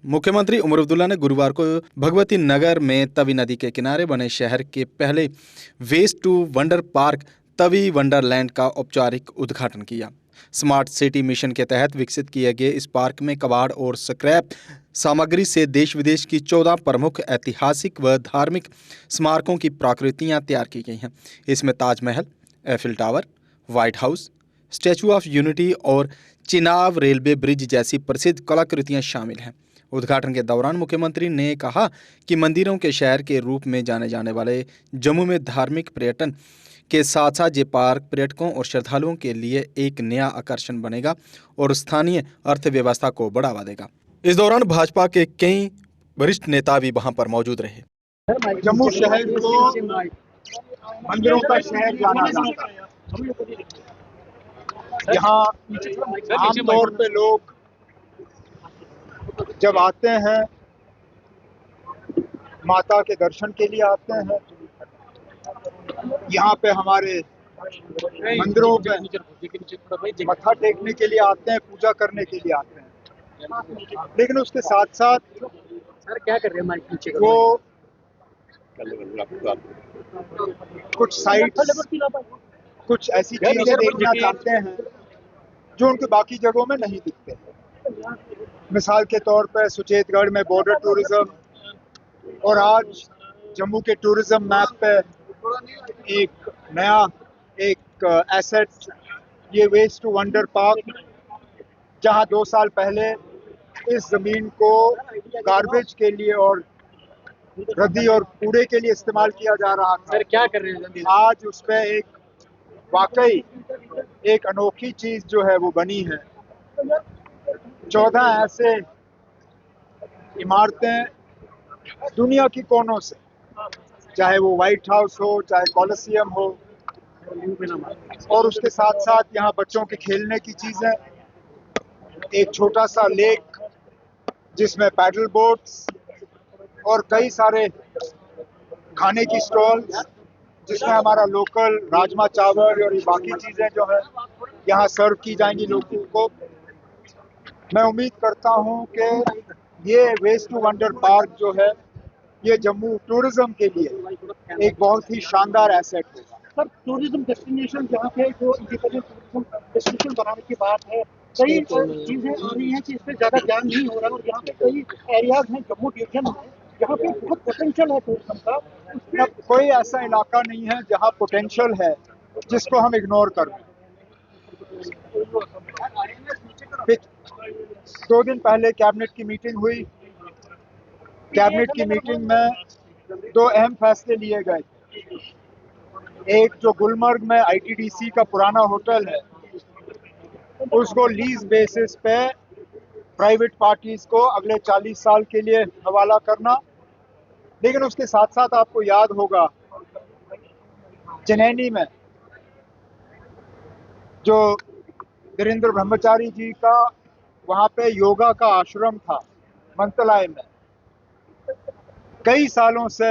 मुख्यमंत्री उमर अब्दुल्ला ने गुरुवार को भगवती नगर में तवी नदी के किनारे बने शहर के पहले waste to wonder park Tawi wonderland का औपचारिक उद्घाटन किया। स्मार्ट सिटी मिशन के तहत विकसित किए गए इस पार्क में कबाड़ और स्क्रैप सामग्री से देश विदेश की 14 प्रमुख ऐतिहासिक व धार्मिक स्मारकों की प्रकृतियां तैयार की गई हैं। इसमें Taj Mahal, Eiffel tower, white house, statue of unity और चिनाब रेलवे ब्रिज जैसी प्रसिद्ध कलाकृतियां शामिल हैं। उद्घाटन के दौरान मुख्यमंत्री ने कहा कि मंदिरों के शहर के रूप में जाने जाने वाले जम्मू में धार्मिक पर्यटन के साथ साथ ये पार्क पर्यटकों और श्रद्धालुओं के लिए एक नया आकर्षण बनेगा और स्थानीय अर्थव्यवस्था को बढ़ावा देगा। इस दौरान भाजपा के कई वरिष्ठ नेता भी वहां पर मौजूद रहे। जम्मू शहर को मंदिरों का शहर जाना जाता है। यहाँ आमतौर पे लोग जब आते हैं माता के दर्शन के लिए आते हैं, यहाँ पे हमारे मंदिरों पे मत्था टेकने के लिए आते हैं, पूजा करने के लिए आते हैं। लेकिन उसके साथ साथ सर क्या कर रहे हैं वो कुछ साइट्स, कुछ ऐसी चीजें देखना चाहते हैं जो उनके बाकी जगहों में नहीं दिखते। मिसाल के तौर पर सुचेतगढ़ में बॉर्डर टूरिज्म और आज जम्मू के टूरिज्म मैप पे एक नया एसेट ये वेस्ट टू वंडर पार्क, जहां 2 साल पहले इस जमीन को गार्बेज के लिए और रद्दी और कूड़े के लिए इस्तेमाल किया जा रहा था। सर क्या कर रहे हैं आज उस पे एक वाकई एक अनोखी चीज जो है वो बनी है। 14 ऐसे इमारतें दुनिया की कोनों से, चाहे वो व्हाइट हाउस हो, चाहे कॉलोसियम हो, और उसके साथ साथ यहाँ बच्चों के खेलने की चीजें, एक छोटा सा लेक जिसमें पैडल बोट्स और कई सारे खाने की स्टॉल्स जिसमें हमारा लोकल राजमा चावल और ये बाकी चीजें जो है यहाँ सर्व की जाएंगी लोगों को। मैं उम्मीद करता हूँ कि ये वेस्ट टू वंडर पार्क जो है ये जम्मू टूरिज्म के लिए एक बहुत ही शानदार एसेट होगा। सर टूरिज्म डेस्टिनेशन जहाँ पे जो इंडिपेंडेंट टूरिज्म डेस्टिनेशन बनाने की बात है, कई चीजें आ रही हैं कि इस पर ज्यादा ध्यान नहीं हो रहा है और यहाँ पे कई एरियाज हैं जम्मू डिवीजन में जहाँ पे बहुत पोटेंशियल है टूरिज्म का। कोई ऐसा इलाका नहीं है जहाँ पोटेंशियल है जिसको हम इग्नोर कर रहे हैं। 2 दिन पहले कैबिनेट की मीटिंग हुई। कैबिनेट की मीटिंग में 2 अहम फैसले लिए गए। एक जो गुलमर्ग में आईटीडीसी का पुराना होटल है उसको लीज बेसिस पे प्राइवेट पार्टीज को अगले 40 साल के लिए हवाला करना। लेकिन उसके साथ साथ आपको याद होगा चनैनी में जो वीरेंद्र ब्रह्मचारी जी का वहाँ पे योगा का आश्रम था मंतलाई में, कई सालों से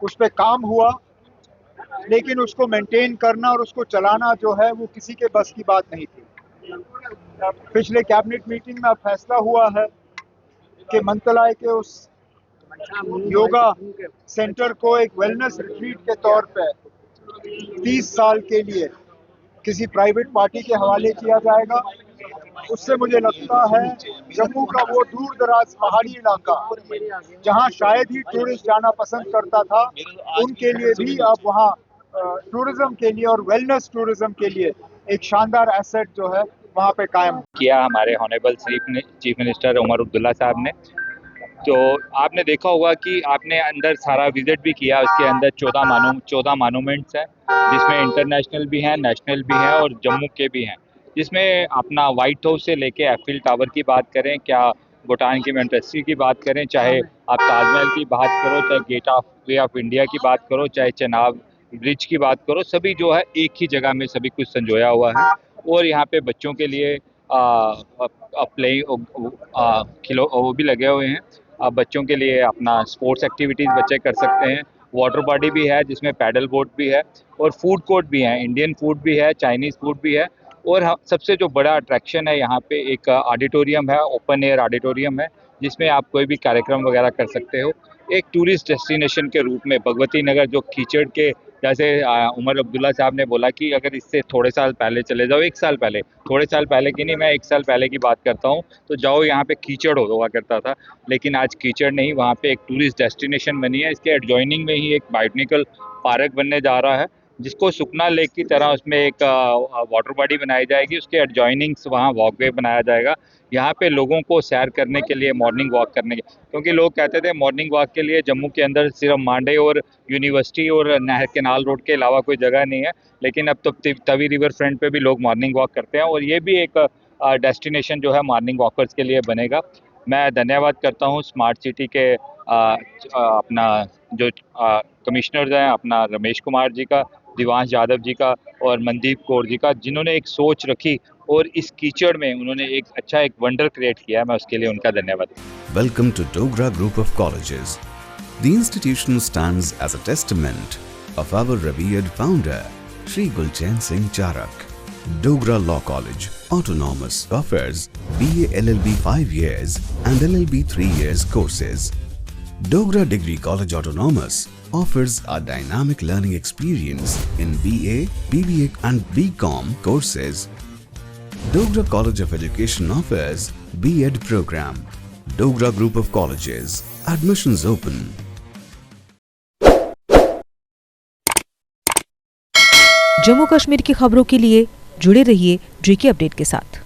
उस पे काम हुआ लेकिन उसको मेंटेन करना और उसको चलाना जो है वो किसी के बस की बात नहीं थी। पिछले कैबिनेट मीटिंग में फैसला हुआ है कि मंतलाई के उस योगा सेंटर को एक वेलनेस रिट्रीट के तौर पे 30 साल के लिए किसी प्राइवेट पार्टी के हवाले किया जाएगा। उससे मुझे लगता है जम्मू का वो दूर दराज पहाड़ी इलाका जहां शायद ही टूरिस्ट जाना पसंद करता था, उनके लिए भी अब वहां टूरिज्म के लिए और वेलनेस टूरिज्म के लिए एक शानदार एसेट जो है वहां पे कायम किया हमारे honourable chief minister Omar Abdullah साहब ने। तो आपने देखा होगा कि आपने अंदर सारा विजिट भी किया। उसके अंदर 14 मानूमेंट्स हैं जिसमें इंटरनेशनल भी हैं, नेशनल भी हैं और जम्मू के भी हैं। जिसमें अपना व्हाइट हाउस से लेके एफिल टावर की बात करें, क्या भूटान की मेंटेस्ट्री की बात करें, चाहे आप ताजमहल की बात करो, चाहे gate of way of India की बात करो, चाहे चिनाब ब्रिज की बात करो, सभी जो है एक ही जगह में सभी कुछ संजोया हुआ है। और यहाँ पे बच्चों के लिए प्ले खिलो वो भी लगे हुए हैं। बच्चों के लिए अपना स्पोर्ट्स एक्टिविटीज़ बच्चे कर सकते हैं। वाटर बॉडी भी है जिसमें पैडल बोट भी है और फूड कोर्ट भी है, इंडियन फूड भी है, चाइनीज़ फूड भी है और सबसे जो बड़ा अट्रैक्शन है यहाँ पे एक ऑडिटोरियम है, ओपन एयर ऑडिटोरियम है, जिसमें आप कोई भी कार्यक्रम वगैरह कर सकते हो। एक टूरिस्ट डेस्टिनेशन के रूप में भगवती नगर जो कीचड़ के, जैसे उमर अब्दुल्ला साहब ने बोला कि अगर इससे थोड़े साल पहले चले जाओ, 1 साल पहले, थोड़े साल पहले की नहीं, मैं 1 साल पहले की बात करता हूँ, तो जाओ यहाँ पे कीचड़ हुआ करता था, लेकिन आज कीचड़ नहीं, वहाँ पे एक टूरिस्ट डेस्टिनेशन बनी है। इसके एडजॉइनिंग में ही एक बायोटेक्निकल पार्क बनने जा रहा है, जिसको सुखना लेक की तरह उसमें एक वाटर बॉडी बनाई जाएगी, उसके एडजॉइनिंग्स वहाँ वॉकवे बनाया जाएगा। यहाँ पे लोगों को सैर करने के लिए, मॉर्निंग वॉक करने के, क्योंकि लोग कहते थे मॉर्निंग वॉक के लिए जम्मू के अंदर सिर्फ मांडे और यूनिवर्सिटी और नहर केनाल रोड के अलावा कोई जगह नहीं है, लेकिन अब तो तवी रिवर फ्रंट पे भी लोग मॉर्निंग वॉक करते हैं, और ये भी एक डेस्टिनेशन जो है मॉर्निंग वॉकर्स के लिए बनेगा। मैं धन्यवाद करता हूँ स्मार्ट सिटी के अपना जो कमिश्नर्स हैं, अपना रमेश कुमार जी का, दिवांश यादव जी का और मनदीप कौर जी का, जिन्होंने एक सोच रखी और इस कीचड़ में उन्होंने एक वंडर क्रिएट किया। मैं उसके लिए उनका धन्यवाद। Welcome to Dogra Group of Colleges. The institution stands as a testament of our revered founder, Shri Gulchain Singh Charak. Dogra Law College, Autonomous, offers BA LLB 5 years and LLB 3 years courses. Dogra Degree College Autonomous offers a dynamic learning experience in BA, BBA and BCom courses. Dogra College of Education offers B.Ed program. Dogra Group of Colleges. Admissions open. Jammu Kashmir की खबरों के लिए जुड़े रहिए JK update के साथ।